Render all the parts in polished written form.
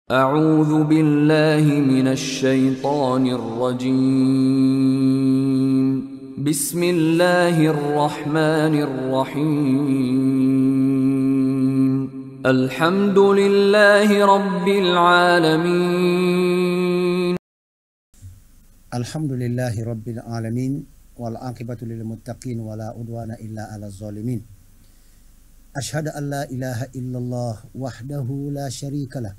أعوذ بالله من الشيطان الرجيم بسم الله الرحمن الرحيم الحمد لله رب العالمين الحمد لله رب العالمين والعاقبة للمتقين ولا عدوان إلا على الظالمين أشهد أن لا إله إلا الله وحده لا شريك له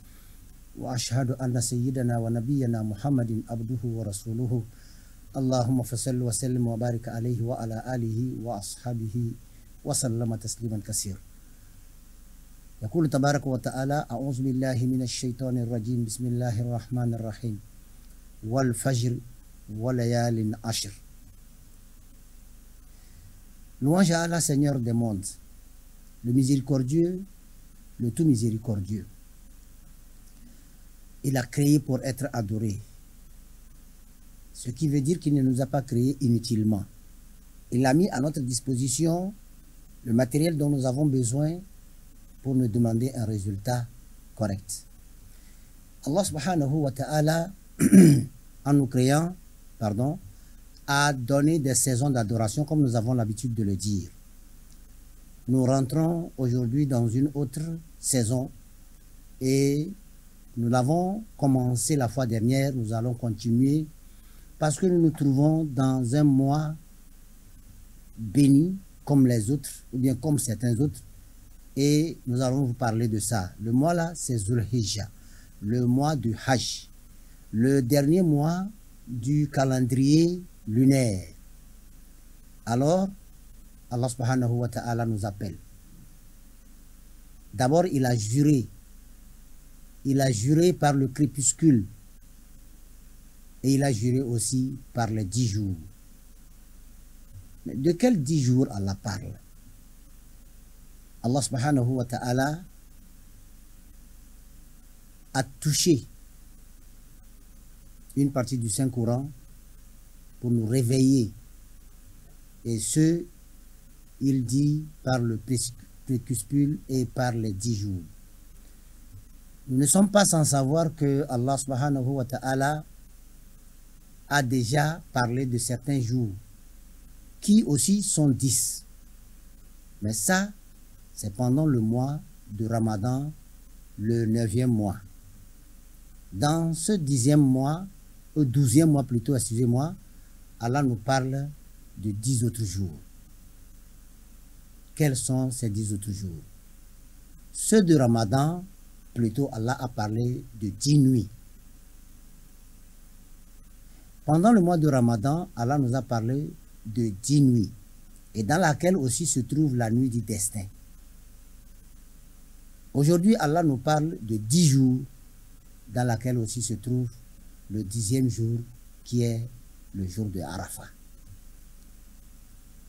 وأشهد أن سيدنا ونبينا محمد عبده ورسوله اللهم فصل وسلم وبارك عليه وعلى آله وأصحابه وسلم تسليما كثيرا. يقول تبارك وتعالى: أعوذ بالله من الشيطان الرجيم بسم الله الرحمن الرحيم والفجر وليال عشر. Louange à Allah, Seigneur des mondes, le miséricordieux, le tout miséricordieux. Il a créé pour être adoré, ce qui veut dire qu'il ne nous a pas créés inutilement. Il a mis à notre disposition le matériel dont nous avons besoin pour nous demander un résultat correct. Allah subhanahu wa ta'ala, en nous créant, a donné des saisons d'adoration comme nous avons l'habitude de le dire. Nous rentrons aujourd'hui dans une autre saison et nous l'avons commencé la fois dernière, nous allons continuer parce que nous nous trouvons dans un mois béni comme les autres, ou bien comme certains autres, et nous allons vous parler de ça. Le mois là, c'est Zul Hijja, le mois du Hajj, le dernier mois du calendrier lunaire. Alors, Allah subhanahu wa ta'ala nous appelle. D'abord, il a juré par le crépuscule et il a juré aussi par les 10 jours. Mais de quels 10 jours Allah parle? Allah subhanahu wa ta'ala a touché une partie du Saint-Coran pour nous réveiller. Et ce, il dit par le crépuscule et par les 10 jours. Nous ne sommes pas sans savoir que Allah subhanahu wa ta'ala a déjà parlé de certains jours qui aussi sont 10. Mais ça, c'est pendant le mois de Ramadan, le 9e mois. Dans ce 10e mois, au 12e mois plutôt, excusez-moi, Allah nous parle de 10 autres jours. Quels sont ces 10 autres jours? Ceux de Ramadan, plutôt Allah a parlé de 10 nuits. Pendant le mois de Ramadan, Allah nous a parlé de 10 nuits, et dans laquelle aussi se trouve la nuit du destin. Aujourd'hui, Allah nous parle de 10 jours, dans laquelle aussi se trouve le 10e jour, qui est le jour de Arafat.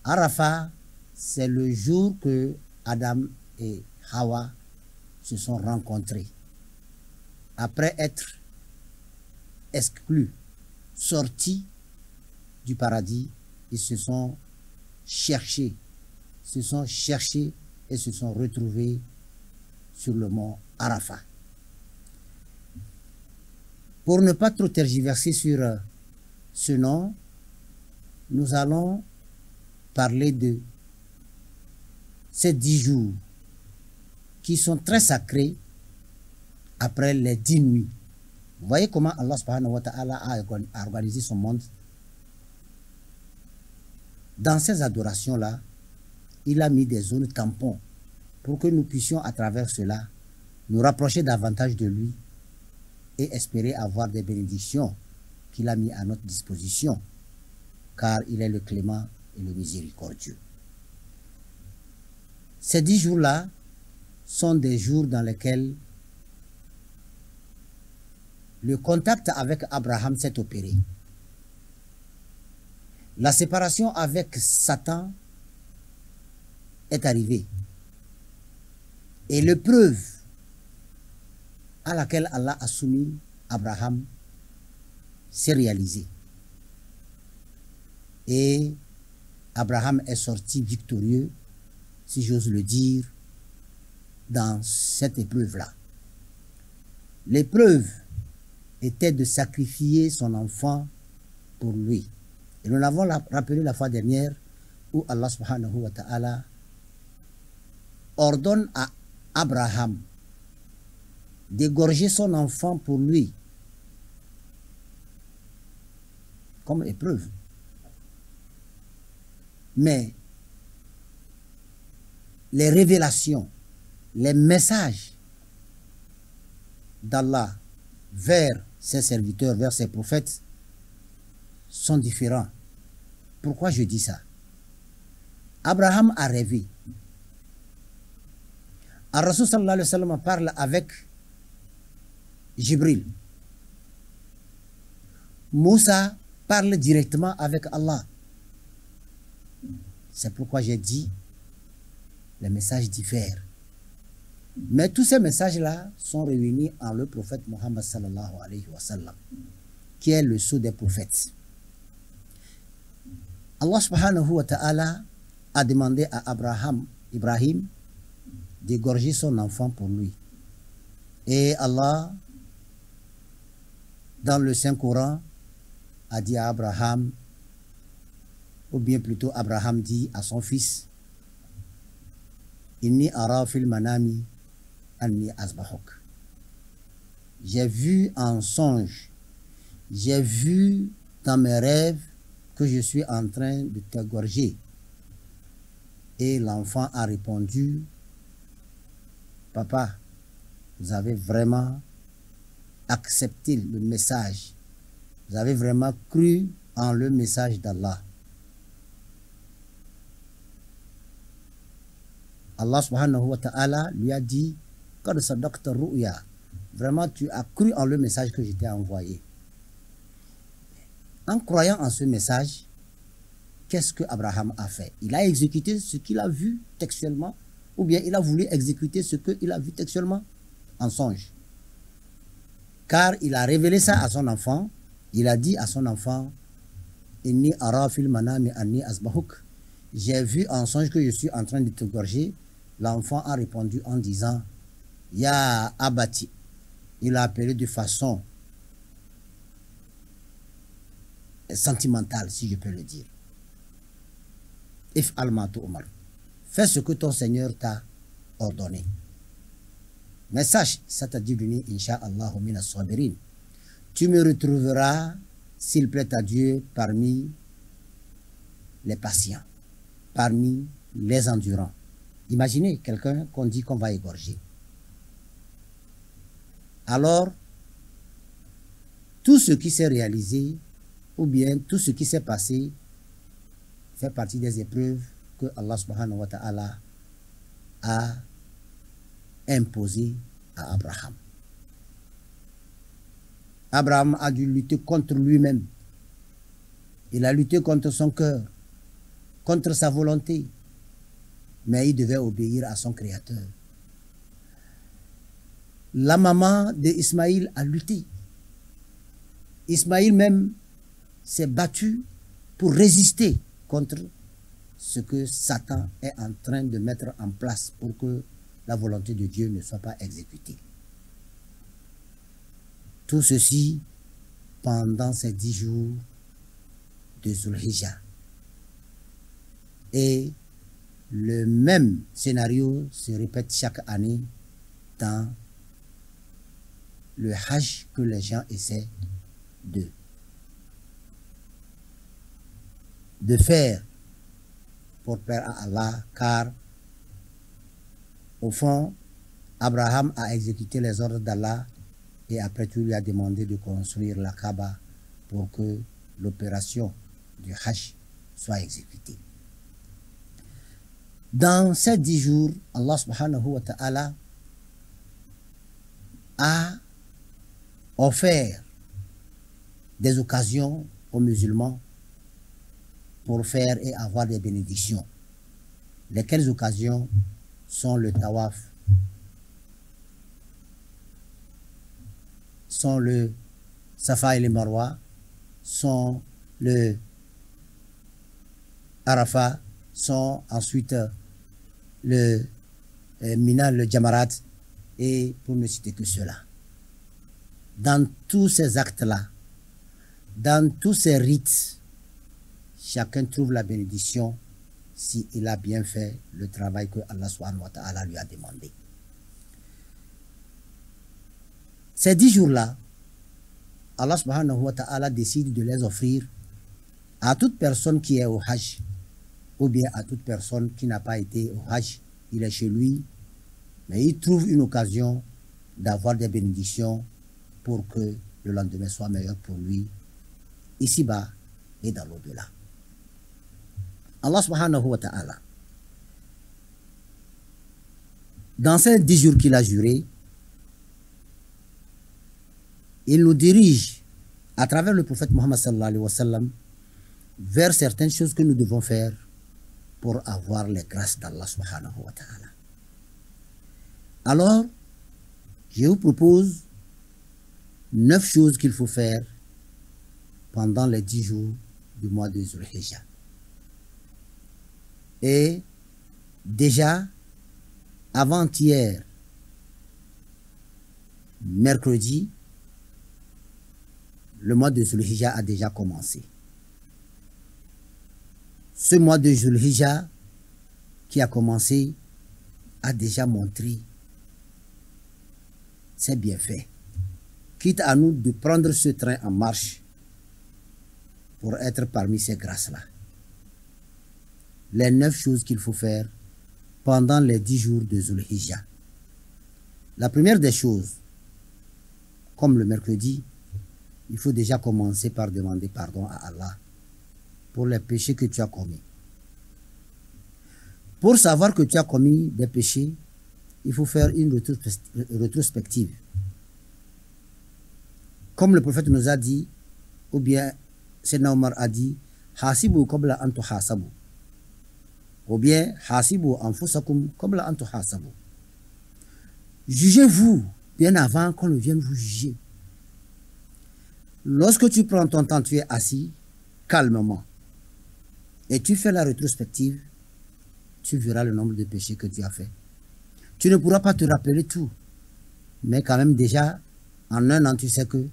Arafat, c'est le jour que Adam et Hawa se sont rencontrés. Après être exclus, sortis du paradis, ils se sont cherchés et se sont retrouvés sur le mont Arafat. Pour ne pas trop tergiverser sur ce nom, nous allons parler de ces 10 jours qui sont très sacrés après les 10 nuits. Vous voyez comment Allah subhanahu wa ta'ala a organisé son monde. Dans ces adorations-là, il a mis des zones tampons pour que nous puissions à travers cela nous rapprocher davantage de lui et espérer avoir des bénédictions qu'il a mis à notre disposition, car il est le clément et le miséricordieux. Ces 10 jours-là sont des jours dans lesquels le contact avec Abraham s'est opéré. La séparation avec Satan est arrivée. Et l'épreuve à laquelle Allah a soumis Abraham s'est réalisée. Et Abraham est sorti victorieux, si j'ose le dire, dans cette épreuve-là. l'épreuve était de sacrifier son enfant pour lui. Et nous l'avons rappelé la fois dernière où Allah subhanahu wa ta'ala ordonne à Abraham d'égorger son enfant pour lui comme épreuve. Mais les révélations, les messages d'Allah vers ses serviteurs, vers ses prophètes sont différents. Pourquoi je dis ça? Abraham a rêvé. Ar-Rasul sallallahu alayhi wa sallam parle avec Jibril. Moussa parle directement avec Allah. C'est pourquoi j'ai dit les messages diffèrent. Mais tous ces messages-là sont réunis en le prophète Mohammed sallallahu alayhi wa sallam, qui est le sceau des prophètes. Allah subhanahu wa ta'ala a demandé à Ibrahim, d'égorger son enfant pour lui. Et Allah, dans le Saint-Coran, a dit à Abraham, ou bien plutôt Abraham dit à son fils, Inni ara fil manami anni azbahuk. J'ai vu en songe, j'ai vu dans mes rêves que je suis en train de t'égorger. Et l'enfant a répondu, Papa, vous avez vraiment accepté le message. Vous avez vraiment cru en le message d'Allah. Allah subhanahu wa ta'ala lui a dit, vraiment tu as cru en le message que je t'ai envoyé. En croyant en ce message, qu'est-ce que Abraham a fait? Il a exécuté ce qu'il a vu textuellement, ou bien il a voulu exécuter ce qu'il a vu textuellement en songe. Car il a révélé ça à son enfant. Il a dit à son enfant, Inni ara fil manami anni azbahuk. J'ai vu en songe que je suis en train de te gorger. L'enfant a répondu en disant, Ya abati. Il a appelé de façon sentimentale, si je peux le dire. If al-matu umar. Fais ce que ton Seigneur t'a ordonné. Mais sache, Satadibuni, Inch'Allah, mina sabirin. Tu me retrouveras, s'il plaît à Dieu, parmi les patients, parmi les endurants. Imaginez quelqu'un qu'on dit qu'on va égorger. Alors, tout ce qui s'est réalisé, ou bien tout ce qui s'est passé, fait partie des épreuves que Allah subhanahu wa ta'ala a imposées à Abraham. Abraham a dû lutter contre lui-même. Il a lutté contre son cœur, contre sa volonté, mais il devait obéir à son Créateur. La maman d'Ismaïl a lutté. Ismaïl même s'est battu pour résister contre ce que Satan est en train de mettre en place pour que la volonté de Dieu ne soit pas exécutée. Tout ceci pendant ces 10 jours de Zulhijjah. Et le même scénario se répète chaque année dans le Hajj que les gens essaient de faire pour plaire à Allah, car au fond, Abraham a exécuté les ordres d'Allah et après tout lui a demandé de construire la Kaaba pour que l'opération du Hajj soit exécutée. Dans ces 10 jours, Allah subhanahu wa ta'ala a offert des occasions aux musulmans pour faire et avoir des bénédictions. Lesquelles occasions sont le tawaf, sont le Safa et le Marwa, sont le Arafat, sont ensuite le Mina, le Jamarat, et pour ne citer que cela. dans tous ces actes-là, dans tous ces rites, chacun trouve la bénédiction si il a bien fait le travail que Allah subhanahu wa ta'ala lui a demandé. Ces 10 jours-là, Allah subhanahu wa ta'ala décide de les offrir à toute personne qui est au Hajj, ou bien à toute personne qui n'a pas été au Hajj, il est chez lui, mais il trouve une occasion d'avoir des bénédictions pour que le lendemain soit meilleur pour lui, ici-bas et dans l'au-delà. Allah subhanahu wa ta'ala, dans ces 10 jours qu'il a juré, il nous dirige à travers le prophète Muhammad sallallahu alayhi wa sallam vers certaines choses que nous devons faire pour avoir les grâces d'Allah subhanahu wa ta'ala. Alors, je vous propose 9 choses qu'il faut faire pendant les 10 jours du mois de Zulhijjah. Et déjà, avant-hier, mercredi, le mois de Zulhijjah a déjà commencé. Ce mois de Zulhijjah qui a commencé a déjà montré ses bienfaits. Quitte à nous de prendre ce train en marche pour être parmi ces grâces-là. Les 9 choses qu'il faut faire pendant les 10 jours de Zulhijjah. La première des choses, comme le mercredi, il faut déjà commencer par demander pardon à Allah pour les péchés que tu as commis. Pour savoir que tu as commis des péchés, il faut faire une rétrospective. Comme le prophète nous a dit, ou bien Sayyidina Omar a dit, Hasibu qabla an tuhasabu. Ou bien Hasibu anfusakum qabla an tuhasabu. Jugez-vous bien avant qu'on ne vienne vous juger. Lorsque tu prends ton temps, tu es assis calmement et tu fais la rétrospective, tu verras le nombre de péchés que tu as fait. Tu ne pourras pas te rappeler tout, mais quand même déjà, en un an, tu sais que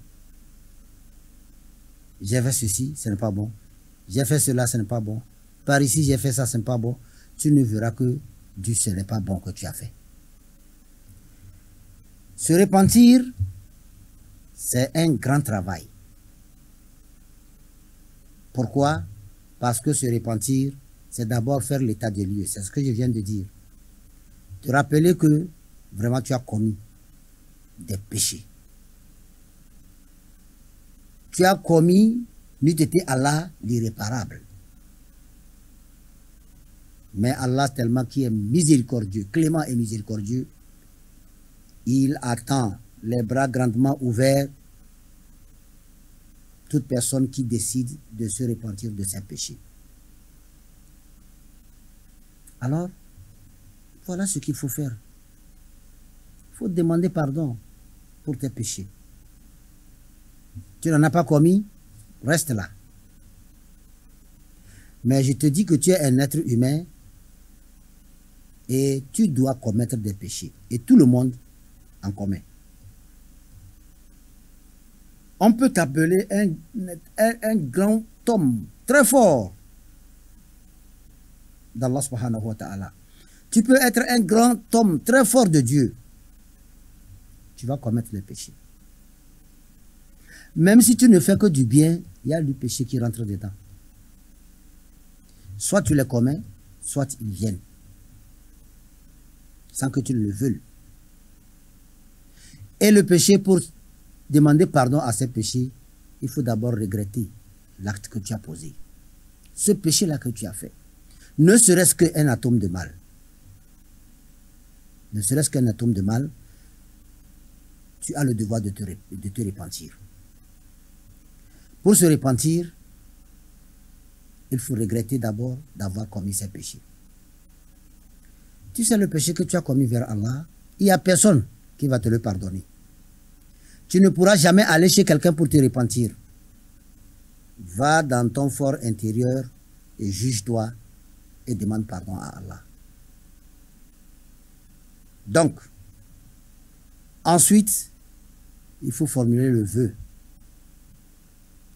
j'ai fait ceci, ce n'est pas bon. J'ai fait cela, ce n'est pas bon. Par ici, j'ai fait ça, ce n'est pas bon. Tu ne verras que du ce n'est pas bon que tu as fait. Se repentir, c'est un grand travail. Pourquoi? Parce que se repentir, c'est d'abord faire l'état des lieux. C'est ce que je viens de dire. Te rappeler que vraiment tu as commis des péchés. Tu as commis, n'eût été Allah, l'irréparable. Mais Allah, tellement qui est miséricordieux, clément et miséricordieux, il attend les bras grandement ouverts toute personne qui décide de se repentir de ses péchés. Alors, voilà ce qu'il faut faire. Il faut demander pardon pour tes péchés. Tu n'en as pas commis, reste là. Mais je te dis que tu es un être humain et tu dois commettre des péchés. Et tout le monde en commet. On peut t'appeler un grand homme très fort d'Allah subhanahu wa ta'ala. Tu peux être un grand homme très fort de Dieu. Tu vas commettre les péchés. Même si tu ne fais que du bien, il y a du péché qui rentre dedans. Soit tu les commets, soit ils viennent. Sans que tu le veuilles. Et le péché, pour demander pardon à ces péchés, il faut d'abord regretter l'acte que tu as posé. Ce péché-là que tu as fait. Ne serait-ce qu'un atome de mal. Ne serait-ce qu'un atome de mal, tu as le devoir de te repentir. Pour se repentir, il faut regretter d'abord d'avoir commis ces péchés. Tu sais le péché que tu as commis vers Allah, il n'y a personne qui va te le pardonner. Tu ne pourras jamais aller chez quelqu'un pour te repentir. Va dans ton fort intérieur et juge-toi et demande pardon à Allah. Donc, ensuite, il faut formuler le vœu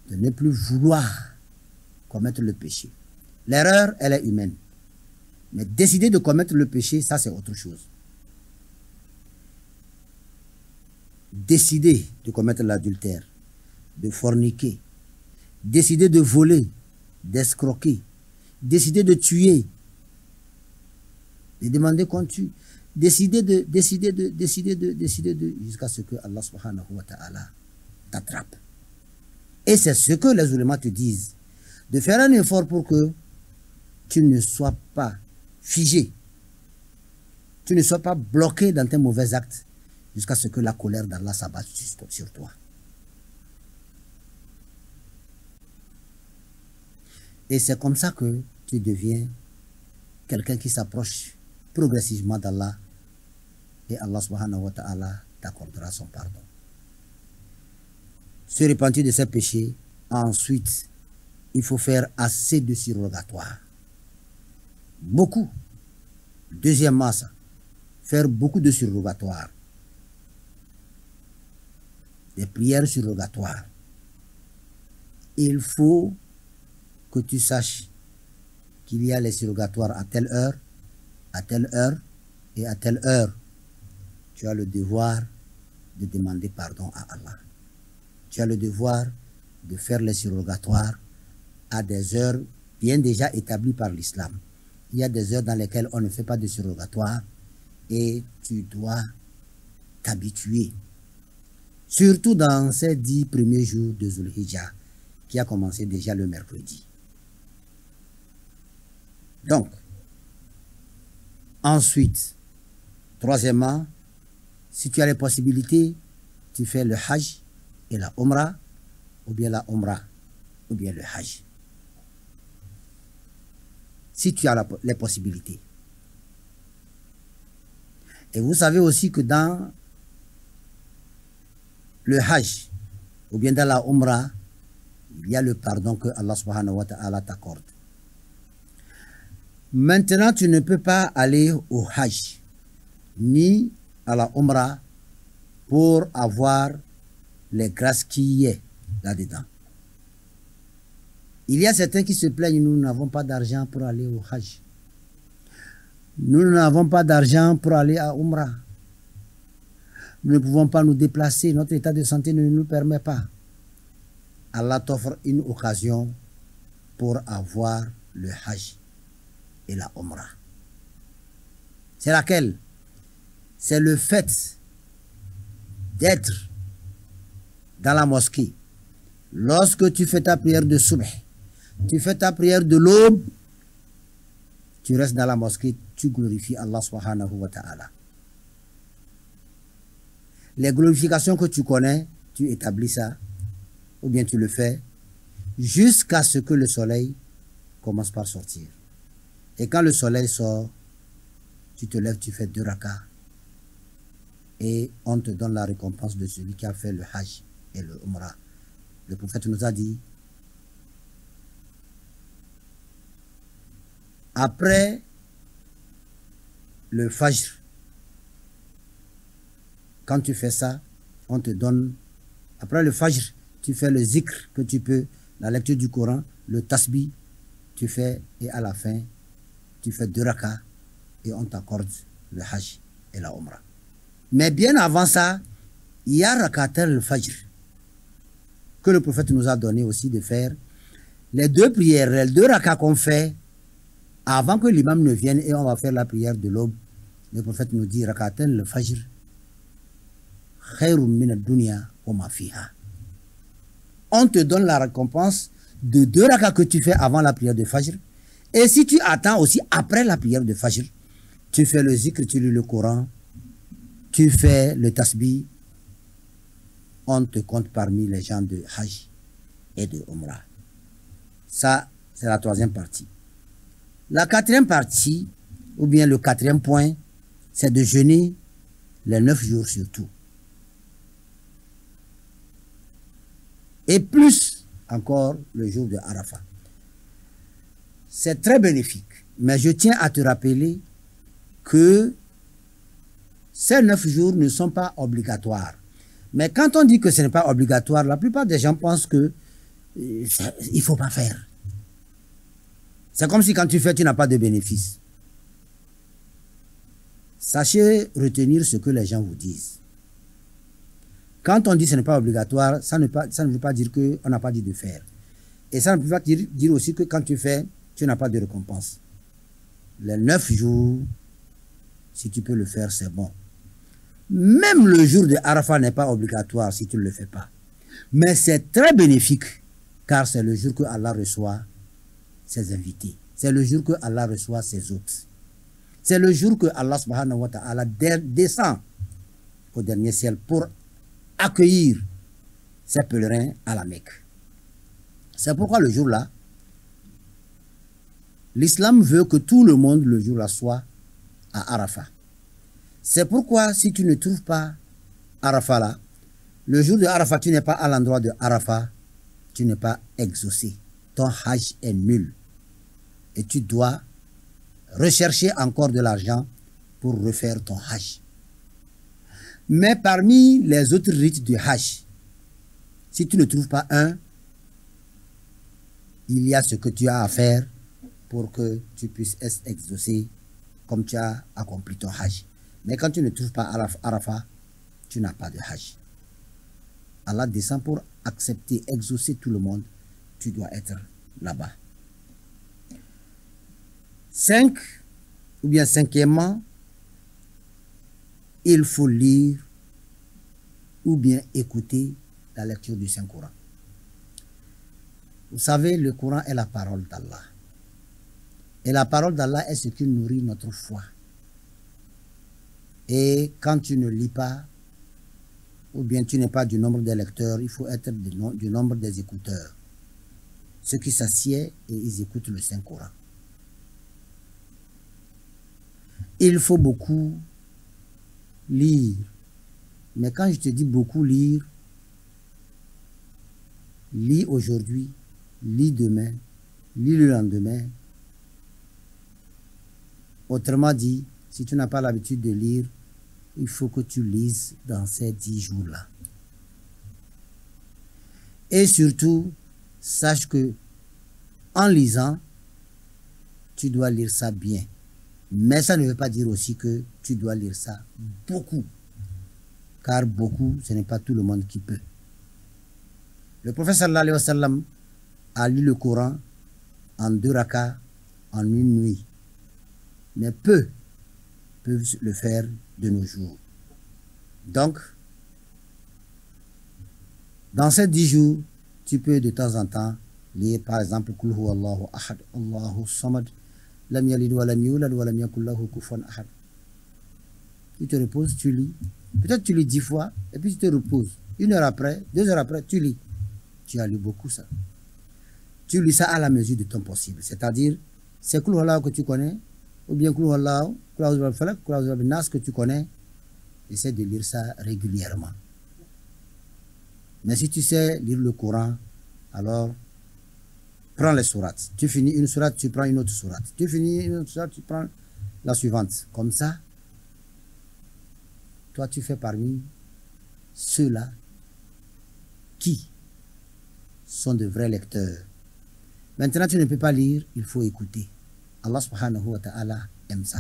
de ne plus vouloir commettre le péché. L'erreur, elle est humaine. Mais décider de commettre le péché, ça c'est autre chose. Décider de commettre l'adultère, de forniquer, décider de voler, d'escroquer, décider de tuer, de demander qu'on tue, décider de jusqu'à ce que Allah subhanahu wa ta'ala t'attrape. Et c'est ce que les ulémas te disent, de faire un effort pour que tu ne sois pas figé, tu ne sois pas bloqué dans tes mauvais actes jusqu'à ce que la colère d'Allah s'abatte sur toi. Et c'est comme ça que tu deviens quelqu'un qui s'approche progressivement d'Allah et Allah subhanahu wa ta'ala t'accordera son pardon. Se repentir de ses péchés, ensuite, il faut faire assez de surrogatoires. Beaucoup. Deuxièmement, ça, faire beaucoup de surrogatoires. Des prières surrogatoires. Il faut que tu saches qu'il y a les surrogatoires à telle heure et à telle heure. Tu as le devoir de demander pardon à Allah. Tu as le devoir de faire les surrogatoires à des heures bien déjà établies par l'islam. Il y a des heures dans lesquelles on ne fait pas de surrogatoire et tu dois t'habituer. Surtout dans ces 10 premiers jours de Zulhijjah qui a commencé déjà le mercredi. Donc, ensuite, troisièmement, si tu as les possibilités, tu fais le Hajj et la Umrah, ou bien la Umrah, ou bien le Hajj. Si tu as les possibilités. Et vous savez aussi que dans le Hajj, ou bien dans la Umrah, il y a le pardon que Allah subhanahu wa ta'ala t'accorde. Maintenant, tu ne peux pas aller au Hajj, ni à la Umrah, pour avoir les grâces qu'il y a là-dedans. Il y a certains qui se plaignent, nous n'avons pas d'argent pour aller au Hajj. Nous n'avons pas d'argent pour aller à Umrah. Nous ne pouvons pas nous déplacer, notre état de santé ne nous permet pas. Allah t'offre une occasion pour avoir le Hajj et la Umrah. C'est laquelle? C'est le fait d'être dans la mosquée. Lorsque tu fais ta prière de Subh, tu fais ta prière de l'aube, tu restes dans la mosquée, tu glorifies Allah subhanahu wa ta'ala. Les glorifications que tu connais, tu établis ça, ou bien tu le fais, jusqu'à ce que le soleil commence par sortir. Et quand le soleil sort, tu te lèves, tu fais 2 rakas, et on te donne la récompense de celui qui a fait le Hajj et le Umrah. Le prophète nous a dit, après le Fajr, quand tu fais ça, on te donne, après le Fajr, tu fais le zikr que tu peux, la lecture du Coran, le tasbih, tu fais, et à la fin, tu fais 2 rakas, et on t'accorde le Hajj et la Umrah. Mais bien avant ça, il y a Rakatel al-Fajr, que le prophète nous a donné aussi de faire. Les 2 prières, les 2 rakas qu'on fait, avant que l'imam ne vienne et on va faire la prière de l'aube, le prophète nous dit Rakatel al-Fajr, khayrun min ad-dunya wa ma fiha. On te donne la récompense de 2 rakas que tu fais avant la prière de Fajr. Et si tu attends aussi après la prière de Fajr, tu fais le zikr, tu lis le Coran, tu fais le tasbih, on te compte parmi les gens de Hajj et de Umrah. Ça, c'est la 3e partie. La 4e partie, ou bien le 4e point, c'est de jeûner les 9 jours surtout. Et plus encore le jour de Arafat. C'est très bénéfique. Mais je tiens à te rappeler que ces 9 jours ne sont pas obligatoires. Mais quand on dit que ce n'est pas obligatoire, la plupart des gens pensent que il ne faut pas faire. C'est comme si quand tu fais, tu n'as pas de bénéfice. Sachez retenir ce que les gens vous disent. Quand on dit que ce n'est pas obligatoire, ça ne veut pas dire qu'on n'a pas dit de faire. Et ça ne veut pas dire aussi que quand tu fais, tu n'as pas de récompense. Les 9 jours, si tu peux le faire, c'est bon. Même le jour de Arafat n'est pas obligatoire si tu ne le fais pas. Mais c'est très bénéfique, car c'est le jour que Allah reçoit ses invités. C'est le jour que Allah reçoit ses hôtes. C'est le jour que Allah subhanahu wa ta'ala descend au dernier ciel pour accueillir ses pèlerins à la Mecque. C'est pourquoi le jour-là, l'islam veut que tout le monde le jour-là soit à Arafat. C'est pourquoi si tu ne trouves pas Arafat là, le jour de Arafat, tu n'es pas à l'endroit de Arafat, tu n'es pas exaucé. Ton hajj est nul. Et tu dois rechercher encore de l'argent pour refaire ton hajj. Mais parmi les autres rites du hajj, si tu ne trouves pas un, il y a ce que tu as à faire pour que tu puisses être exaucé comme tu as accompli ton hajj. Mais quand tu ne trouves pas Arafat, tu n'as pas de hajj. Allah descend pour accepter, exaucer tout le monde. Tu dois être là-bas. 5, ou bien cinquièmement, il faut lire ou bien écouter la lecture du Saint-Coran. Vous savez, le Coran est la parole d'Allah. Et la parole d'Allah est ce qui nourrit notre foi. Et quand tu ne lis pas, ou bien tu n'es pas du nombre des lecteurs, il faut être du nombre des écouteurs. Ceux qui s'assiedent et ils écoutent le Saint-Coran. Il faut beaucoup lire. Mais quand je te dis beaucoup lire, lis aujourd'hui, lis demain, lis le lendemain. Autrement dit, si tu n'as pas l'habitude de lire, il faut que tu lises dans ces 10 jours-là. Et surtout, sache que en lisant, tu dois lire ça bien. Mais ça ne veut pas dire aussi que tu dois lire ça beaucoup. Car beaucoup, ce n'est pas tout le monde qui peut. Le prophète sallallahu alayhi wa sallam a lu le Coran en 2 rakas en une nuit. Mais peu peuvent le faire de nos jours. Donc, dans ces 10 jours, tu peux de temps en temps lire par exemple Qul huwa Allahu ahad, Allahu samad, lam yalid wa lam yulad wa lam yakul lahu kufuwan ahad. Tu te reposes, tu lis. Peut-être tu lis 10 fois et puis tu te reposes. 1 heure après, 2 heures après, tu lis. Tu as lu beaucoup ça. Tu lis ça à la mesure de ton possible. C'est-à-dire, c'est Qul huwa Allahu que tu connais, ou bien Qul huwa Allahu, Qul a'udhu birabbil falaq, Qul a'udhu birabbin nas que tu connais. Essaie de lire ça régulièrement. Mais si tu sais lire le Coran, alors prends les sourates. Tu finis une sourate, tu prends une autre sourate. Tu finis une autre sourate, tu prends la suivante. Comme ça, toi tu fais parmi ceux-là qui sont de vrais lecteurs. Maintenant, tu ne peux pas lire, il faut écouter. Allah subhanahu wa ta'ala aime ça.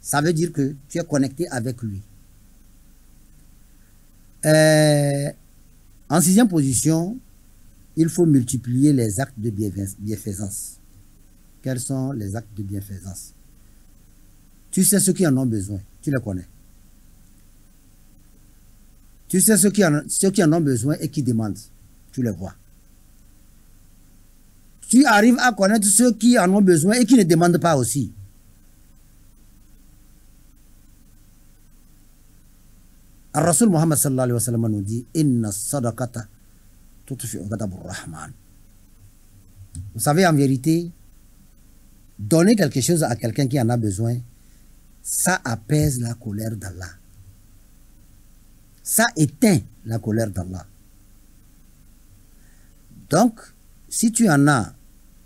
Ça veut dire que tu es connecté avec lui. En 6e position, il faut multiplier les actes de bienfaisance. Quels sont les actes de bienfaisance? Tu sais ceux qui en ont besoin, tu les connais. Tu sais ceux qui en ont besoin et qui demandent, tu les vois. Tu arrives à connaître ceux qui en ont besoin et qui ne demandent pas aussi. Rasul Muhammad sallallahu alayhi wa sallam nous dit Inna sadaqata tutfi'u ghadabur rahman. Vous savez, en vérité, donner quelque chose à quelqu'un qui en a besoin, ça apaise la colère d'Allah. Ça éteint la colère d'Allah. Donc, si tu en as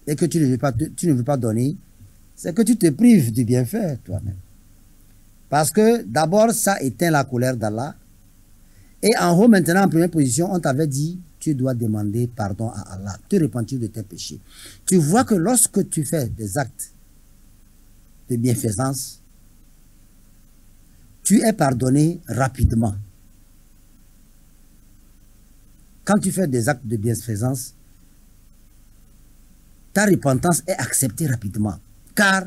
et que tu ne veux pas donner, c'est que tu te prives du bienfait toi-même. Parce que d'abord, ça éteint la colère d'Allah. Et en haut, maintenant, en première position, on t'avait dit, tu dois demander pardon à Allah, te repentir de tes péchés. Tu vois que lorsque tu fais des actes de bienfaisance, tu es pardonné rapidement. Quand tu fais des actes de bienfaisance, ta repentance est acceptée rapidement. Car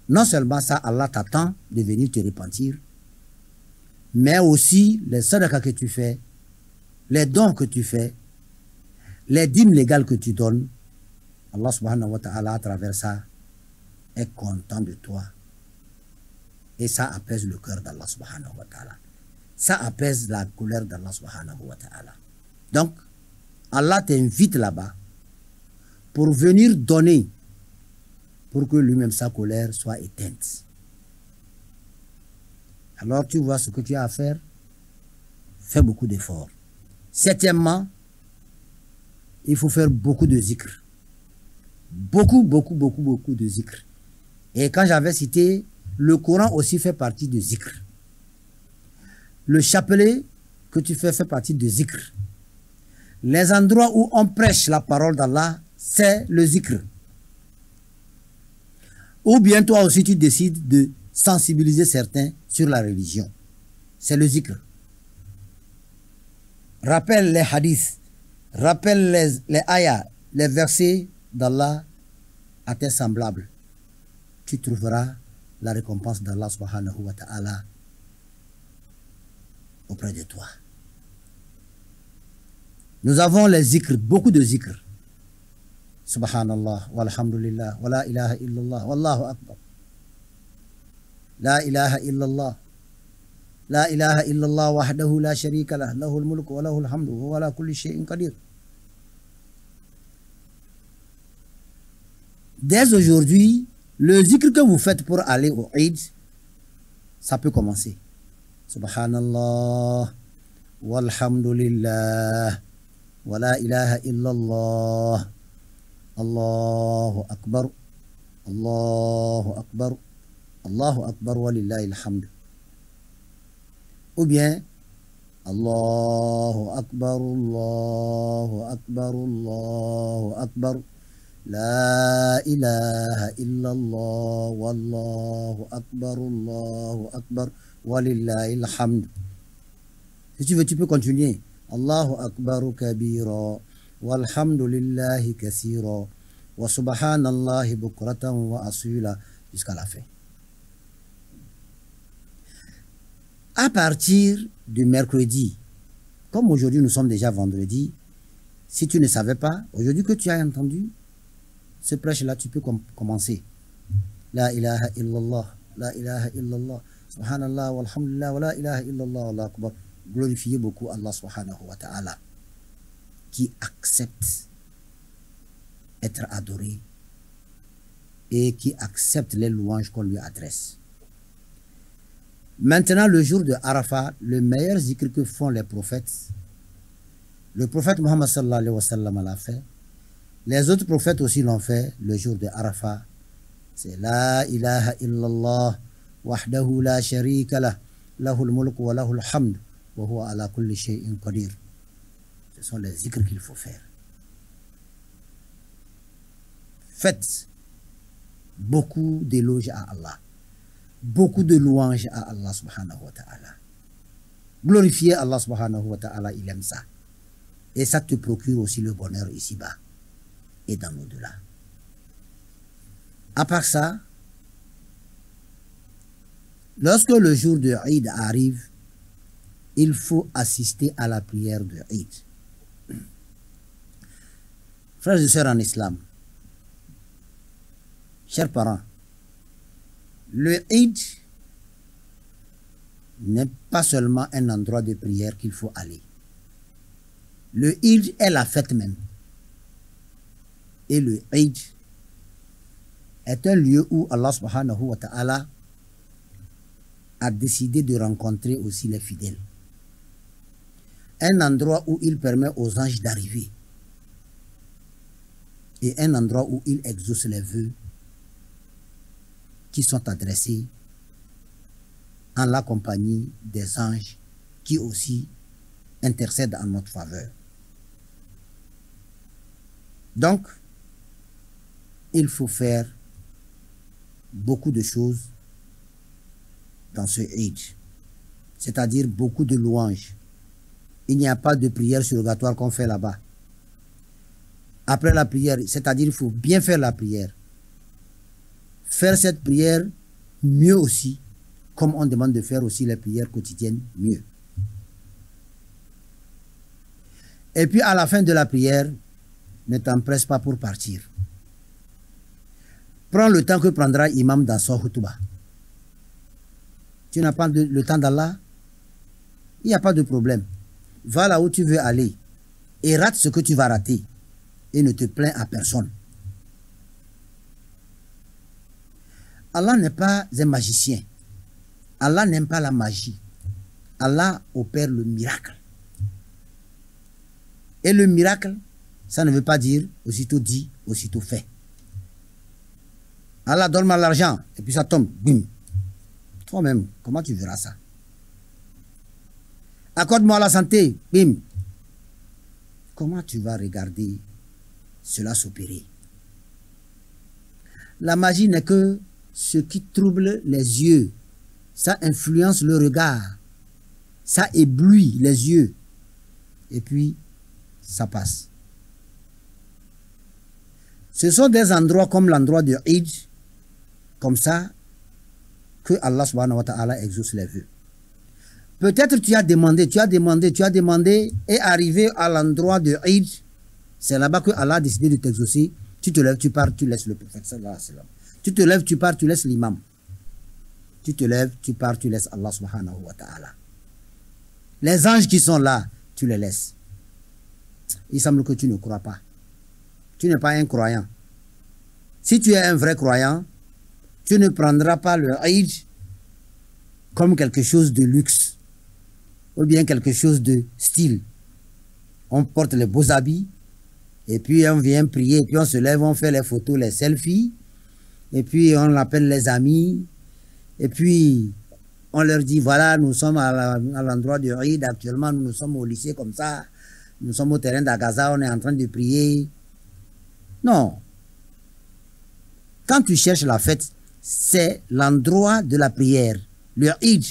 non seulement ça, Allah t'attend de venir te repentir, mais aussi les sadaqas que tu fais, les dons que tu fais, les dîmes légales que tu donnes, Allah subhanahu wa ta'ala à travers ça est content de toi. Et ça apaise le cœur d'Allah subhanahu wa ta'ala. Ça apaise la colère d'Allah subhanahu wa ta'ala. Donc, Allah t'invite là-bas pour venir donner pour que lui-même sa colère soit éteinte. Alors tu vois ce que tu as à faire, fais beaucoup d'efforts. Septièmement, il faut faire beaucoup de zikr. Beaucoup de zikr. Et quand j'avais cité, le Coran aussi fait partie de zikr. Le chapelet que tu fais fait partie de zikr. Les endroits où on prêche la parole d'Allah, c'est le zikr. Ou bien toi aussi tu décides de sensibiliser certains sur la religion. C'est le zikr. Rappelle les hadiths, rappelle les ayats, les versets d'Allah à tes semblables. Tu trouveras la récompense d'Allah subhanahu wa ta'ala auprès de toi. Nous avons les zikrs, beaucoup de zikrs. Subhanallah, walhamdulillah, wa la ilaha illallah, wallahu akbar. La ilaha illallah. La ilaha illallah wahdahu la sharika lah, lahul mulku wa lahul hamdu, wa ala kulli shay'in qadir. Dès aujourd'hui, le zikr que vous faites pour aller au Eid, ça peut commencer. Subhanallah, walhamdulillah, wa la ilaha illallah, Allahu akbar, Allahu akbar, Allahu akbar wa lillahi alhamd. Ou bien, Allahu akbar, Allahu akbar, Allahu akbar. La ilaha illallah, wallahu akbar, walillahil hamd. Si tu veux, tu peux continuer. Allahu akbaru kabira, walhamdulillahi kathira, wa subhanallahi bukratan wa asila, jusqu'à la fin. À partir du mercredi, comme aujourd'hui nous sommes déjà vendredi, si tu ne savais pas, aujourd'hui que tu as entendu ce prêche-là, tu peux commencer. La ilaha illallah, la ilaha illallah, subhanallah, walhamdulillah, wa la ilaha illallah, wa la akbar. Glorifiez beaucoup Allah subhanahu wa ta'ala, qui accepte être adoré et qui accepte les louanges qu'on lui adresse. Maintenant, le jour de Arafat, le meilleur zikr que font les prophètes, le prophète Muhammad sallallahu alayhi wa sallam l'a fait, les autres prophètes aussi l'ont fait le jour de Arafat. C'est la ilaha illallah, wahdahu la sharika lah, lahul mulku wa lahul hamd, wa huwa ala kulli shay'in qadir. Ce sont les zikrs qu'il faut faire. Faites beaucoup d'éloges à Allah, beaucoup de louanges à Allah subhanahu wa ta'ala. Glorifiez Allah subhanahu wa ta'ala, il aime ça. Et ça te procure aussi le bonheur ici-bas et dans l'au-delà. À part ça, lorsque le jour de Eid arrive, il faut assister à la prière de Eid. Frères et sœurs en islam, chers parents, le Eid n'est pas seulement un endroit de prière qu'il faut aller. Le Eid est la fête même. Et le Eid est un lieu où Allah subhanahu wa ta'ala a décidé de rencontrer aussi les fidèles. Un endroit où il permet aux anges d'arriver. Et un endroit où il exauce les vœux qui sont adressés en la compagnie des anges qui aussi intercède en notre faveur. Donc, il faut faire beaucoup de choses dans ce Eid, c'est-à-dire beaucoup de louanges. Il n'y a pas de prière surrogatoire qu'on fait là-bas. Après la prière, c'est-à-dire il faut bien faire la prière. Faire cette prière mieux aussi, comme on demande de faire aussi les prières quotidiennes mieux. Et puis à la fin de la prière, ne t'empresse pas pour partir. Prends le temps que prendra l'imam dans son khutbah. Tu n'as pas le temps d'Allah, il n'y a pas de problème. Va là où tu veux aller et rate ce que tu vas rater et ne te plains à personne. Allah n'est pas un magicien. Allah n'aime pas la magie. Allah opère le miracle. Et le miracle, ça ne veut pas dire aussitôt dit, aussitôt fait. Allah donne-moi l'argent et puis ça tombe. Bim. Toi-même, comment tu verras ça? Accorde-moi la santé. Bim. Comment tu vas regarder cela s'opérer? La magie n'est que ce qui trouble les yeux. Ça influence le regard. Ça éblouit les yeux. Et puis, ça passe. Ce sont des endroits comme l'endroit de Eid, comme ça, que Allah subhanahu wa ta'ala exauce les vœux. Peut-être tu as demandé, et arrivé à l'endroit de Eid, c'est là-bas que Allah a décidé de t'exaucer. Tu te lèves, tu pars, tu laisses le prophète sallallahu alayhi wa sallam. Tu te lèves, tu pars, tu laisses l'imam. Tu te lèves, tu pars, tu laisses Allah subhanahu wa ta'ala. Les anges qui sont là, tu les laisses. Il semble que tu ne crois pas. Tu n'es pas un croyant. Si tu es un vrai croyant, tu ne prendras pas le Eid comme quelque chose de luxe ou bien quelque chose de style. On porte les beaux habits et puis on vient prier, et puis on se lève, on fait les photos, les selfies, et puis on appelle les amis, et puis on leur dit voilà, nous sommes à l'endroit du Eid actuellement, nous sommes au lycée comme ça, nous sommes au terrain d'Agaza, on est en train de prier. Non. Quand tu cherches la fête, c'est l'endroit de la prière, le Eid.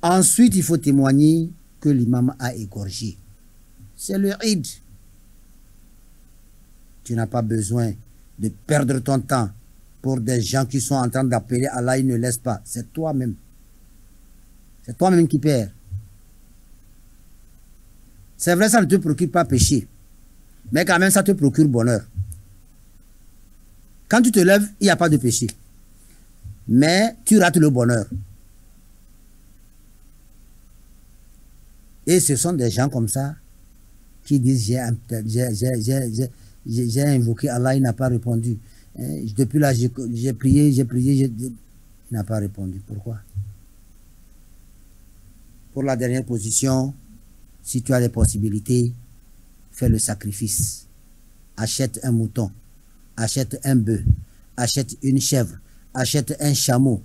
Ensuite, il faut témoigner que l'imam a égorgé. C'est le Eid. Tu n'as pas besoin de perdre ton temps pour des gens qui sont en train d'appeler Allah, ils ne laissent pas. C'est toi-même. C'est toi-même qui perds. C'est vrai, ça ne te procure pas péché. Mais quand même, ça te procure bonheur. Quand tu te lèves, il n'y a pas de péché. Mais tu rates le bonheur. Et ce sont des gens comme ça qui disent j'ai invoqué Allah, il n'a pas répondu. Depuis là, j'ai prié, il n'a pas répondu. Pourquoi? Pour la dernière position, si tu as les possibilités, fais le sacrifice. Achète un mouton, achète un bœuf, achète une chèvre, achète un chameau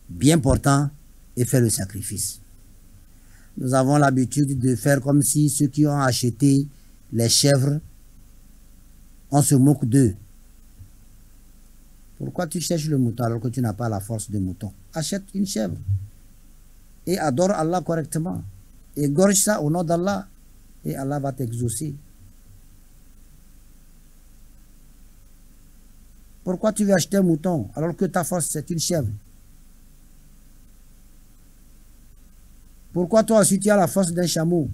bien portant et fais le sacrifice. Nous avons l'habitude de faire comme si ceux qui ont acheté les chèvres, on se moque d'eux. Pourquoi tu cherches le mouton alors que tu n'as pas la force de mouton? Achète une chèvre et adore Allah correctement. Égorge ça au nom d'Allah et Allah va t'exaucer. Pourquoi tu veux acheter un mouton alors que ta force c'est une chèvre? Pourquoi toi aussi tu as la force d'un chameau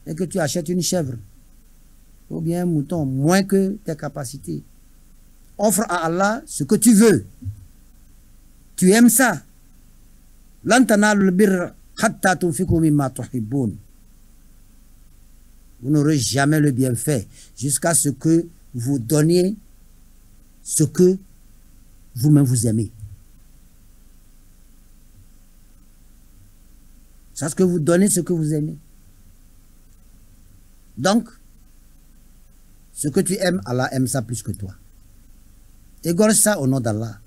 et que tu achètes une chèvre ou bien un mouton, moins que tes capacités? Offre à Allah ce que tu veux. Tu aimes ça. Lan tanalul birra hatta tunfiqu mimma tuhibbun. Vous n'aurez jamais le bienfait jusqu'à ce que vous donniez ce que vous-même vous aimez. C'est ce que vous donnez, ce que vous aimez. Donc, ce que tu aimes, Allah aime ça plus que toi. Égorge ça au nom d'Allah.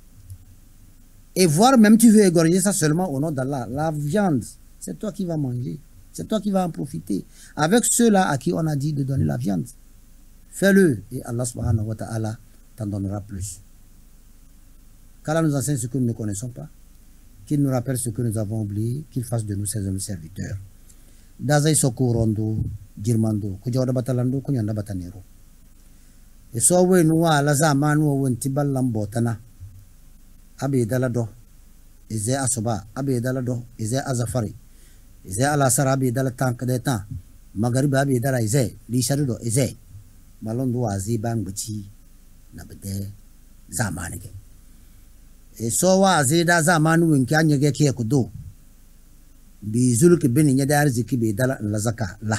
Et voire même tu veux égorger ça seulement au nom d'Allah. La viande, c'est toi qui vas manger. C'est toi qui vas en profiter. Avec ceux-là à qui on a dit de donner la viande. Fais-le et Allah subhanahu wa ta'ala t'en donnera plus. Qu'Allah nous enseigne ce que nous ne connaissons pas, qu'il nous rappelle ce que nous avons oublié, qu'il fasse de nous ses hommes serviteurs. Dazai sokorondo, girmando, kujawda batalando, kunyanda batanero. E so we nuwa la zamanu wonti ballam botana. Abi dalado, ize asoba, abi dalado, ize azafari. Ize ala sarabi dala tank de tan. Magariba abi dala ize, li sharudo ize. Malondo wazi bang bachi na bede zamani ke. E so wa azida zamanu winki anyege ke kudo. Bi zulki bini nyada arziki bi dala la zaka la.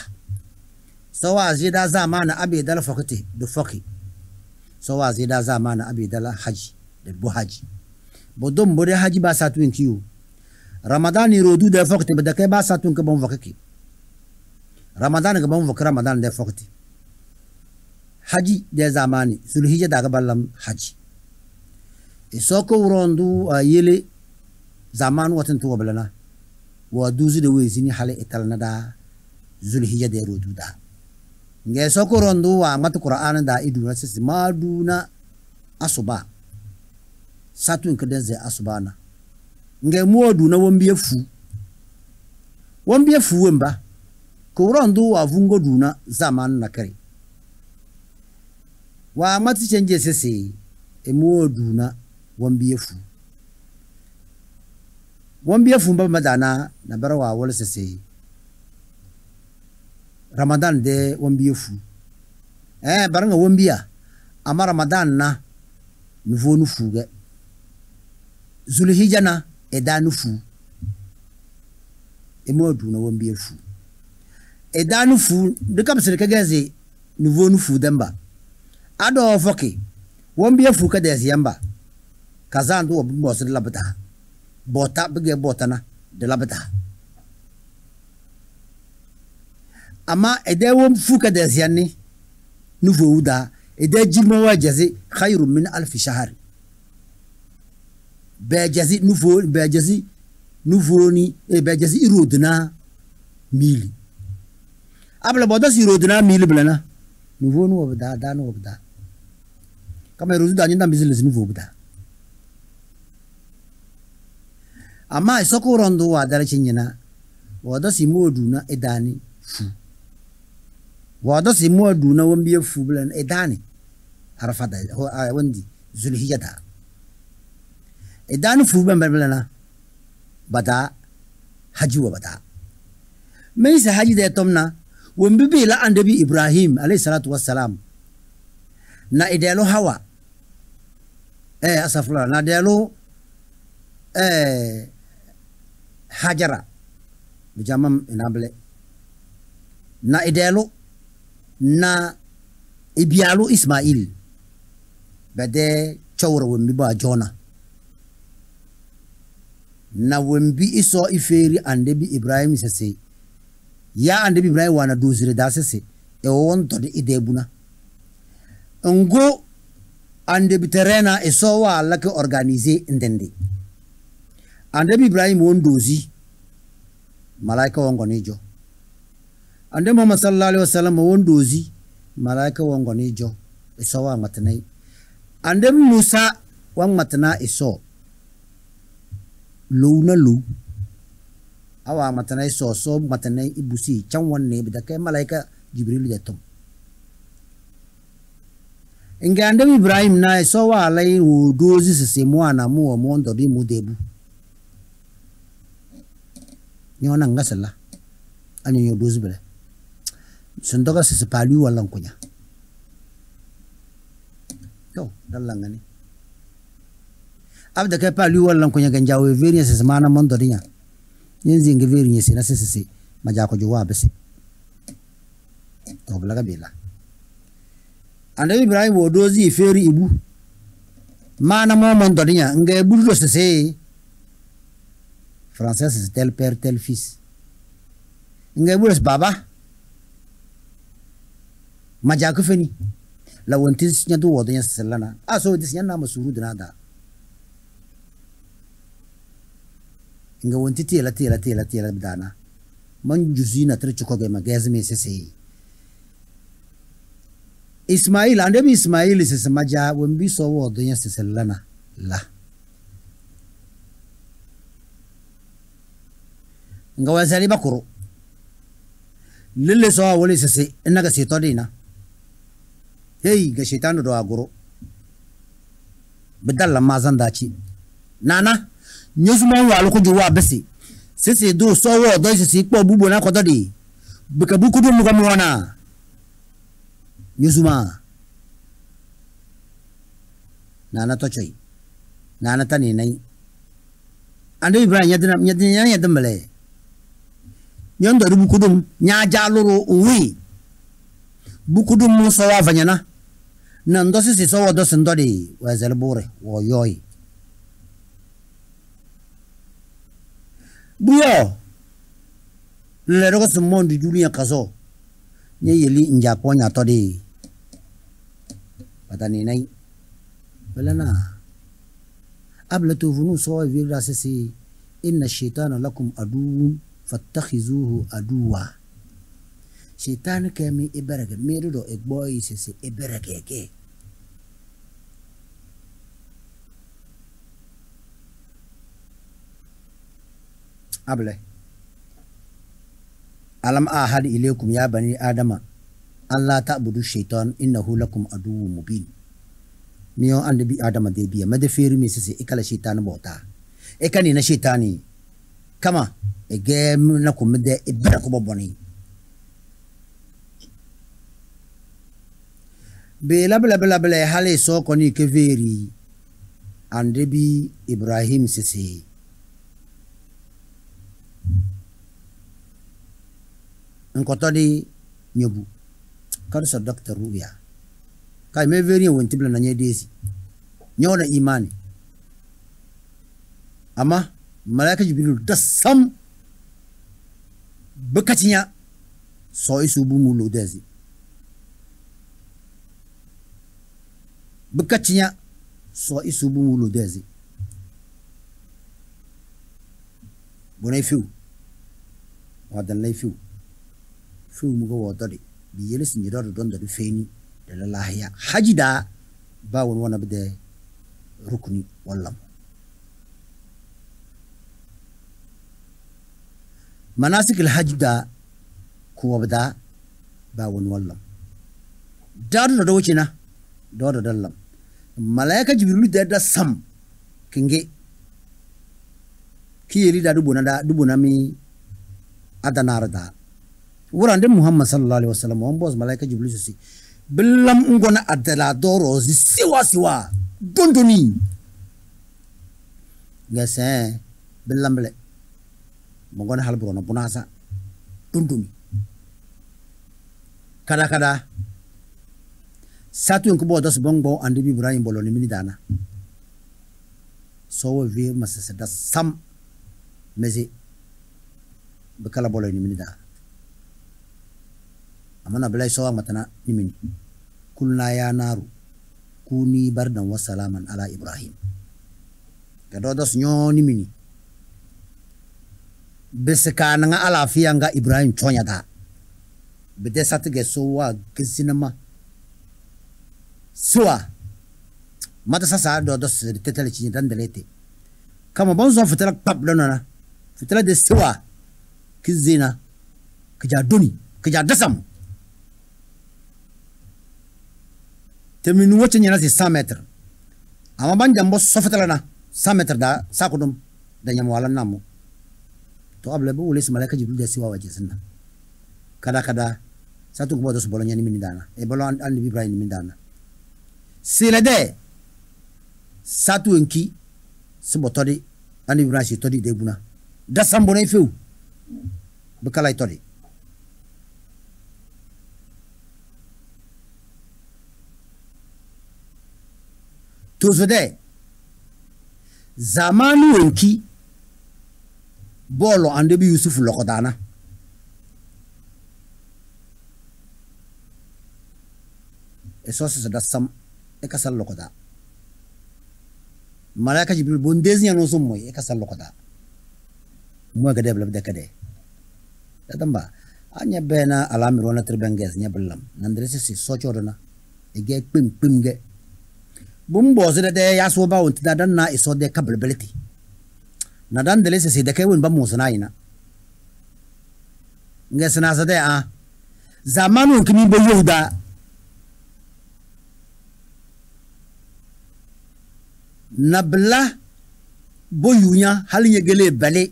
So wa azida zamana abi dala fakati do faki. So wa azida zamana abi dala haji de bu haji. Bodom bode haji ba satu winki yu. Ramadan ni rodu de fakati bedake ba satu winki bon fakaki. Ramadan ga bon fakaki Ramadan de fakati. Haji de zamani zulhijja daga ballam haji. E soko urondu yele zaman watan tuwa balana wa duzu de wezini hale etalna da zulhijja de rodu da nge soko urondu wa mata qur'an da iduna sisi maduna asuba satu nkeden ze asubana nge modu na wombiye fu wemba ko urondu wa vungo duna zaman na kare wa mati chenje sisi e modu na wambiye fu mba madana na barawa wala sese Ramadan de wambiye fu baranga wambiya ama Ramadan na nuvo nufu ge zulhijja na edanu fu emodu na wambiye fu edanu fu de kapsel kageze nuvo nufu damba ado foke wambiye fu ka de yamba kazan do boss de labata bota bege botana de labata ama ede wom fuka de ziani nouveau uda ede jilma wajazi khairu min alf shahr bajazi nouveau ni e bajazi irodna mili abla bodas irodna mili blana nouveau no wabda da no wabda kama irodu da nyanda business nouveau wabda ama isoko rondo wa dara chinyina wada simodu na edani fu wada simodu na wambiye fu blan edani arafada wandi zulhijja da edani fu blan bada haji wa bada meisa haji da tomna wambi bila andabi Ibrahim alayhi salatu wassalam na idelo hawa asafla na delo Hajara bijamam inable na idelo na ibialu Ismail bade chawra wembi ba Jona na wembi iso iferi andebi Ibrahim sese ya andebi Ibrahim wana dozire da sese e won to de idebuna ngo andebi terena iso wa lake organiser ndende andebi Ibrahim won dozi malaika wongonijo ande Muhammad sallallahu alaihi wasallam won dozi malaika wongonijo iso wa matnai ande Musa wan matna iso luna lu awa matna iso so matna ibusi chan wanne bidake malaika Jibril de tom inga ande Ibrahim na iso wa alai wo dozi sese mwana mu o mondo di mudebu nyona ngasala anyo yo dozi bele sundoga sese pali wala nkonya to dalangani abda ka pali wala nkonya ganjawe veri sese mana mondo dinya yenzi nge veri nyese na sese majako jo wabese to blaga bela ande Ibrahim wo dozi feri ibu mana mo mondo dinya nge budo sese français c'est tel père tel fils nge budo baba majako feni la wontis nyado wodo selana aso dis nyana masuru dinada nga wonti tela bidana man juzina tre chuko ge magazme sese Ismail ande bi Ismail sese maja wembi so wo do nya sese lana la nga wazali bakuru lille so wole sese enaga sito dina hey ga shaytanu do aguru bedalla mazan dachi nana nyuzuma walu ko juwa besi sese do so wo do sese po bubo na ko dodi bika buku dum ko mona nyuzuma nana to choi nana tani nai ande Ibrahim yadina yadambale nyondo buku dum nya jaloro uwi buku dum mo so wa vanyana nando sese so wo do sendodi wa zelbore wo yoy buyo le rogo se mondi julia kaso nye yeli nja ponya todi patani nai belana ablatu vunu so vira sisi inna shaytana lakum aduun fattakhizuhu aduwa shaytan kemi iberege merudo egboy sisi iberege ke able alam ahad ilaykum ya bani adama alla ta'budu shaytan innahu lakum aduwwun mubin miyo annabi adama de biya made feri mi sese ikala shaytan bota e kani na shaytani kama e gem na kum de ibra ko boboni bela bela hale so koni ke veri annabi Ibrahim sese nkotodi nyobu kadu sa doctor ruya kai me veri won tibla na nyedesi nyona imani ama malaika jibril dasam bekatinya so isu bu mu lodezi bekatinya so isu bu mu lodezi bonay fiu wadan lay fiu mugo wododi bi yele sinjiro don do feni de la lahiya hajida ba won wona bede rukuni wallam manasik al hajda ko bada ba won wallam dadu do wucina do dallam malaika jibril da sam kinge kiyeli da dubuna mi adanarda wurande Muhammad sallallahu alaihi wasallam on boss malaika jibril si billam ngona adala doro siwa dondoni ngase billam bele ngona halbro no bunasa dondoni kada satu ko bodos bongo andi Ibrahim boloni mini dana so we masasa da sam mezi bekala boloni mini dana amana belai sowa matana nimini kulna ya naru kuni bardan wa salaman ala Ibrahim gado dos nyo nimini besaka nga ala fiya nga Ibrahim chonya da bede satige sowa kisinama sowa mata sasa do dos tetele chi dan delete kama bonzo fitala pap donana fitala de sowa kizina kija duni kija dasam teminu woche nyana si 100 meter ama banjambo sofetalana 100 meter da sakudum da nyam wala namu to able bu wala malaika jibril da siwa waje sunna kada satu ko bodos bolonya ni mindana e bolon andi Ibrahim ni mindana silade satu enki sibotodi andi Ibrahim todi de buna da sambo nay few bu kalay todi tozode zamanu enki bolo ande bi Yusuf lokodana esosi da sam e kasal lokoda malaika jibril bondezi yano so moy e kasal lokoda mo ga debla de kade Tamba anya bena alamiro na tribanges nya belam nandrese si sochodona ege pim ge bumbo zede de yaso ba wonti dadan na iso de capability na dan de lese si de kai won ba musana ina ngesna sa de a zamanu kimi bo yuda nabla boyunya halinya gele bale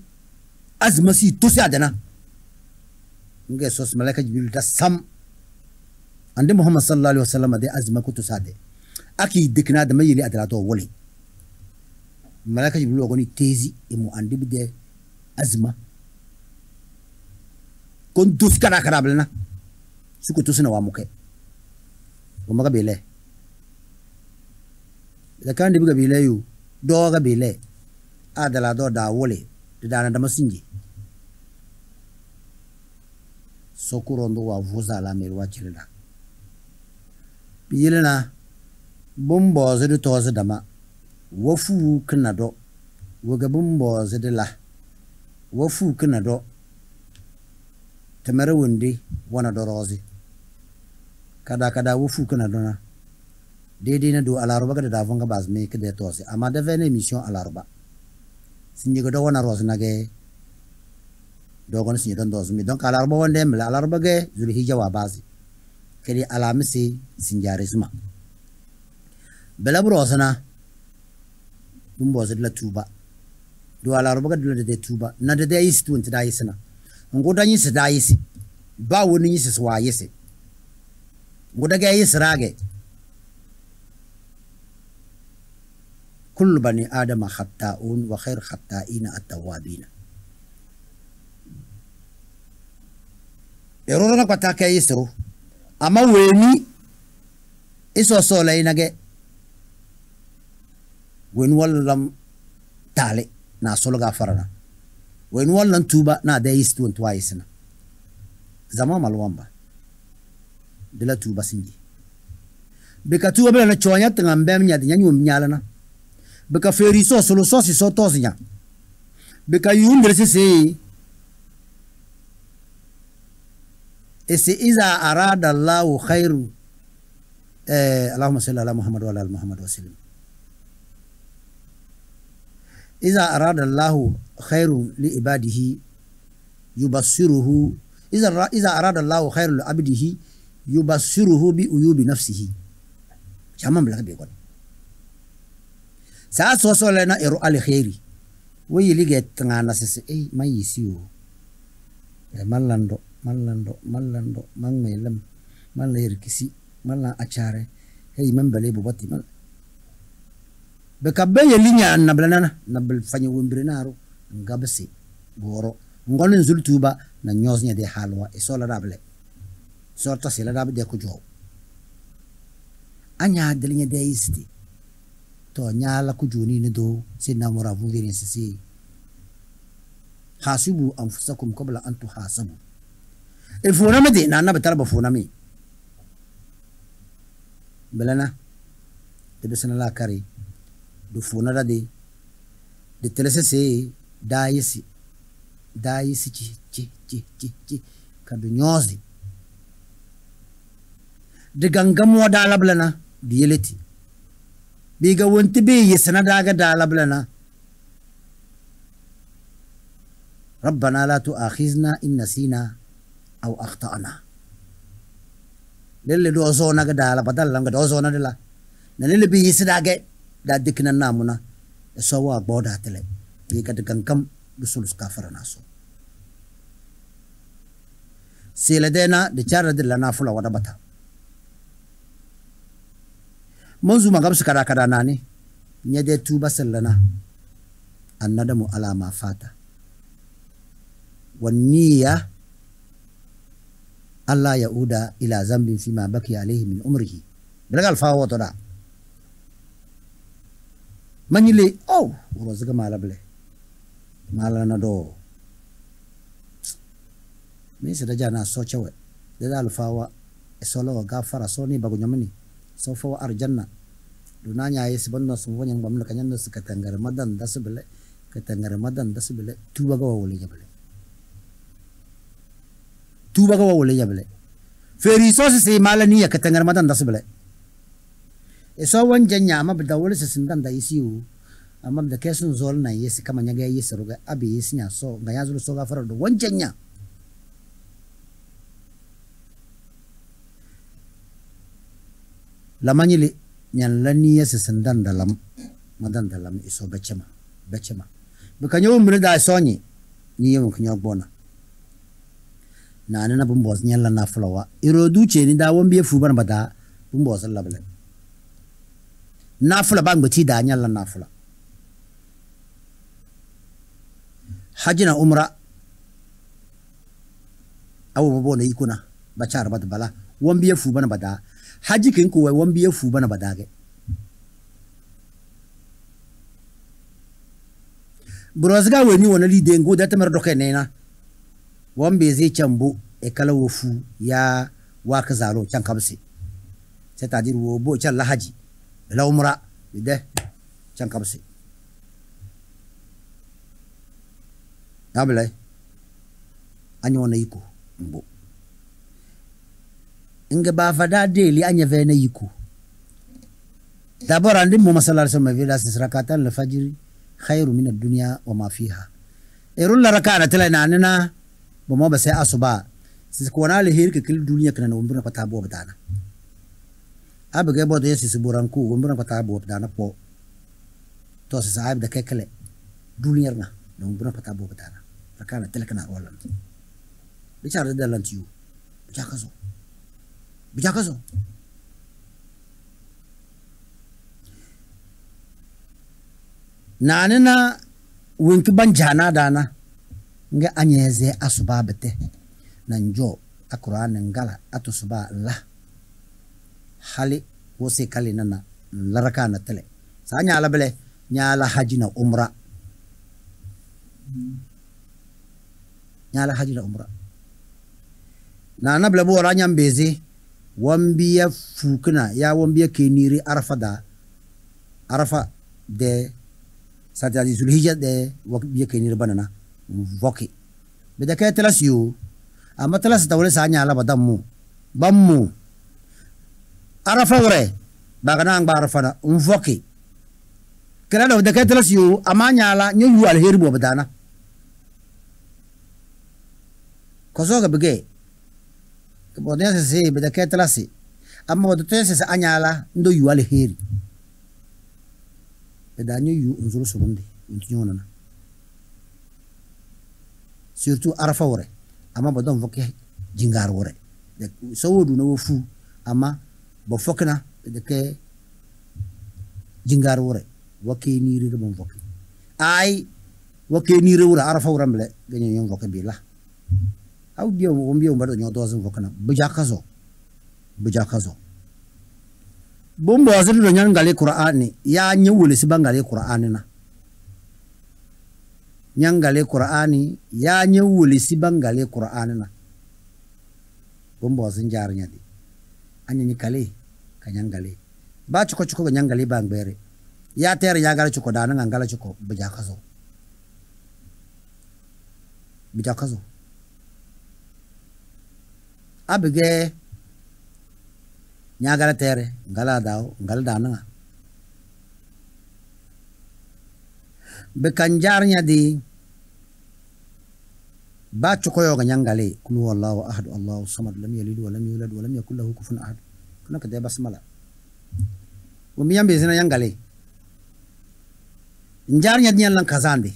azmasi tusi adana nge sos malaika jibril da sam ande muhammad sallallahu alaihi wasallam de azma kutu sade aki dikna da mayili adala to wole malaika jibril ogoni tezi e mu ande bi de azma kon dus kara kara blana suku tusina wa muke o maga bele da kan de bi bele yu do ga bele adala do da wole da na masinji sokurondo wa vuza la merwa chirida biyelena bombo zedu toze dama wofu knado woga bombo zedela wofu knado temere wundi wana dorozi kada wofu knado na dede na do alaroba kada da vonga bazme kede toze ama de vene mission alaroba sinjigo do wana rozi nage dogon sinyi don dozumi donc alarba wonde mla alarba ge zul hijja wa bazi kedi alamisi sinjarisma bela brosana bumbo zedla tuba do alarba ga de tuba na de yisi tu ntada yisina ngoda yisi da yisi ba woni yisi swa yisi ngoda ga yisi rage kullu bani adama khata'un wa khair khata'ina at-tawwabin eroro na kwata kai yisro ama weni iso so lai nage wen wallam tale na solo ga farana wen wallan tuba na da yistu twice na zama malwamba de la tuba sinji beka tuba bela na chonya tanga mbem nya de nyanyu mnyala na beka feri so solo so si so tosinya beka yundre se ese iza arada Allahu khairu Allahumma salli ala Muhammad wa ala Muhammad wa sallim iza arada Allahu khairu li ibadihi yubassiruhu iza arada Allahu khairu li abdihi yubassiruhu bi uyubi nafsihi jamam la be kon sa so lena eru al khairi wi lige tangana sese mayisiyo Malando mangmelam malayr kisi mala achare hey membale bobati mal bekabe yelinya nablanana nabal fanyi wombrenaro ngabse goro ngolin zultuba na nyosnya de halwa e sola dable sorta sela dable de ko jow anya delinya de isti to nyala ku joni ne do sinna mura vuvirin sisi hasibu anfusakum qabla an tuhasabu الفونا مدي نانا بتربى فونا مي بلنا تبسنا لا كاري دو فونا دي تلسسي دايسي تي كادو نيوزي دي غنغمو دالا بلنا ديلتي بيغا وانت بي يسنا داغا دالا بلنا ربنا لا تؤاخذنا إن نسينا أو أخطأنا للي دو زونا قدالا بدل لنغ دو زونا دلا نللي بي يسداغي دا ديكنا نامونا سوا بودا تلي يكاد كنكم بسولس كافر ناسو سيلا دينا دي چار دلا نافولا ودا بتا منزو مغاب سكرا كدا ناني نيدي توبا سلنا الندم على ما فات والنية Allah yauda ila zambin fima baki alayhi min umrihi belagal fawo to da manile rozaga mala ble mala na do mi se da jana so chawe da dal fawa e solo gafara so ni bagu nyamani so fawa arjanna dunanya yes banno so wonyang bamna kanyan no sakatangar madan dasbele tuba ga wole jabale tuba ga wole yable feri so se malani ya katangar madan dasbele e so wan janya ma bida wole se sindan da isiu amma da kesun zol na yesi kama nyaga yesi ruga abi yesi nya so ga yazulu so ga farar do wan janya lamanyili nyan lani yesi sindan dalam madan dalam iso bechema bikanyo mbre da sonyi ni yemu kunyo bona na bumbos nyalla na fulawa iro duche ni da wombe fu ban bada bumbos labele na fula bang bati da nyalla na fula hajina umra awu bo ne ikuna bachar bad bala wombe fu ban bada haji kin ko wombe fu ban bada ge brozga weni wona li dengo da tamer doke nena wambe zai cambo e kala wofu ya waka zalo can kabsi c'est-à-dire wo bo can lahaji la umra de can kabsi nabele anyo wona yiko mbo inga ba fada deli anya vena yiko d'abord andi mo masala sama vila sisrakatan al fajr khairu min ad-dunya wa ma fiha erul la rakana tala nanana bomo ba sai asuba sis ko na le hirke kil duniya kana no mbuna pata bo badana abage bo de sis buran ku mbuna pata bo badana po to sa ab da kekele duniya na no mbuna pata bo badana rakana tala kana wala bichar da lantiu bijakazo nanana winki banjana dana nga anyeze asuba bete nanjo akura ngala atusuba la hali wose kali nana laraka na tele sa nyala bele nyala haji na umra na bele bo ranya mbezi wambiya fukuna ya wambiya keniri arafa de c'est-à-dire zulhijja de wambiya keniri banana voki bida kay telas yu amma telas tawle sa nyala badammu bammu arafa wore bagana ang arafa na voki kala do bida kay telas yu amma nyala nyu yu al herbo badana kozo ga bige bodnya se bida kay telas amma bodo tese sa anyala ndo yu al heri bida nyu yu unzuru surundi untinyona surtout arafa wore ama bodon voke jingar wore de sawodu no fu ama bo fokna de ke jingar wore wake ni re bon voke ay wake ni re wore arafa wore mble ganyo yon voke bi la aw biyo wombiyo mbado nyo dozen vokna bujakazo bombo azuru no nyan ngale qur'ani ya nyewule sibangale qur'ani na nyangale qur'ani ya nyewuli sibangale qur'ani na bombo zinjar nyadi anyani kale kanyangale ba chuko nyangale bangbere ya tere ya gala chuko dana ngala chuko bijakazo abige nyagala tere ngala daw ngal dana bekanjar nyadi ba chuko yoga nyangale kul wallahu ahad allahu samad lam yalid wa lam yulad wa lam yakul lahu kufuwan ahad kuna kade basmala wumiyambe zina nyangale njar nyadi nyalan kazande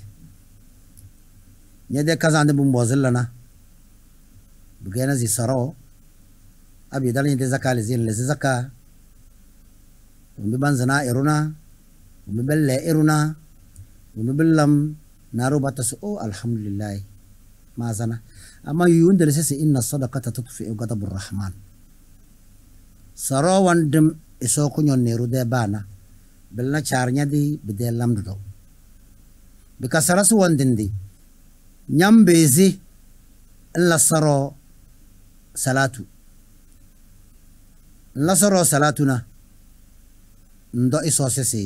nyade kazande bumbozellana bugena zi saro abi dalin de zakale zin le zakka umbi banzana iruna umbi belle iruna ونبلم نارو باتس او الحمد لله ما زنا اما يوندر سس ان الصدقه تطفئ غضب الرحمن سرو وندم اسوكو نيون نيرو دي بانا بلنا چارنيا دي بدي لامدو بكسرس وندندي نيام بيزي الا سرو صلاتو لا سرو صلاتنا ندو اسوسسي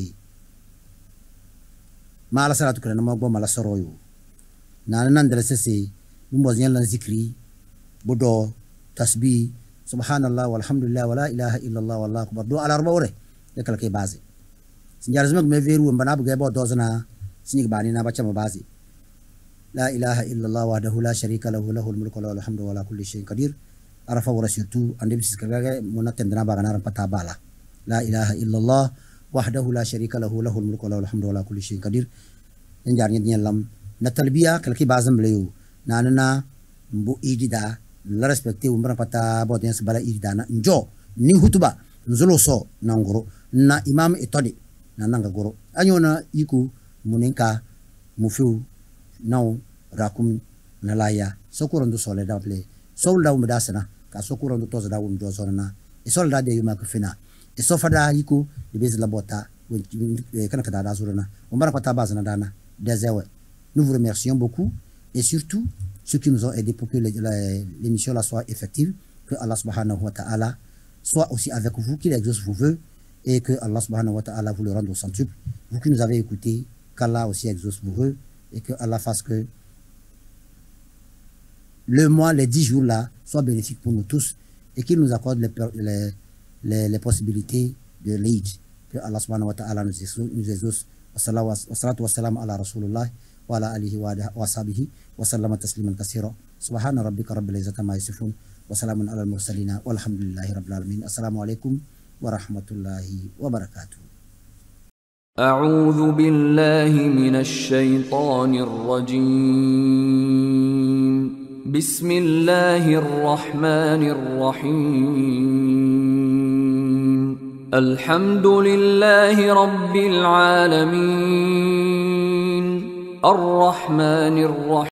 mala salatu kala na magbo mala soroyo na nan dala sese mumbo nyan lan zikri bodo tasbih subhanallah walhamdulillah wala ilaha illallah wallahu akbar do alarba ore de kala ke base sinjar zmak me veru mbana bu gebo dozna sinig bani na bacha base la ilaha illallah wahdahu la sharika lahu lahul mulku wa lahul hamdu wa la kulli shay'in qadir arafa wala surtout ande bis kala mona tendana bagana pata bala la ilaha illallah wahdahu la sharika lahu lahul mulku wa lahul hamdu wa la kulli shay'in qadir njar nyen lam na talbiya kala ke bazam leyu nanana mbo idida la respecter umbra pata boden bala idida na njo ni hutuba nzolo so na ngoro na imam etodi na nanga goro anyona yiku munenka mufu naw rakum na laya sokurondo sole dawle solda umdasana ka sokurondo toza da do zona e solda de yuma ko fina e sofada yiku de bez la bota kana kada da zurana umbra pata bazana dana dezewe. Nous vous remercions beaucoup et surtout ceux qui nous ont aidés pour que l'émission soit effective, que Allah subhanahu wa ta'ala soit aussi avec vous, qu'il exauce vos vœux et que Allah subhanahu wa ta'ala vous le rende au centuple. Vous qui nous avez écoutés, qu'Allah aussi exauce vos vœux et que Allah fasse que le mois, les 10 jours là, soient bénéfiques pour nous tous et qu'il nous accorde les possibilités de l'Eid. Que Allah subhanahu wa ta'ala nous exauce. Wa salatu wa salam ala Rasulullah wa ala alihi wa sahbihi wa sallama tasliman katsira. Subhana rabbika rabbil izzati ma yasifun wa salamun ala al-mursalin walhamdulillahi rabbil alamin. Assalamu alaikum wa rahmatullahi wa barakatuh. أعوذ بالله من الشيطان الرجيم بسم الله الرحمن الرحيم الحمد لله رب العالمين الرحمن الرحيم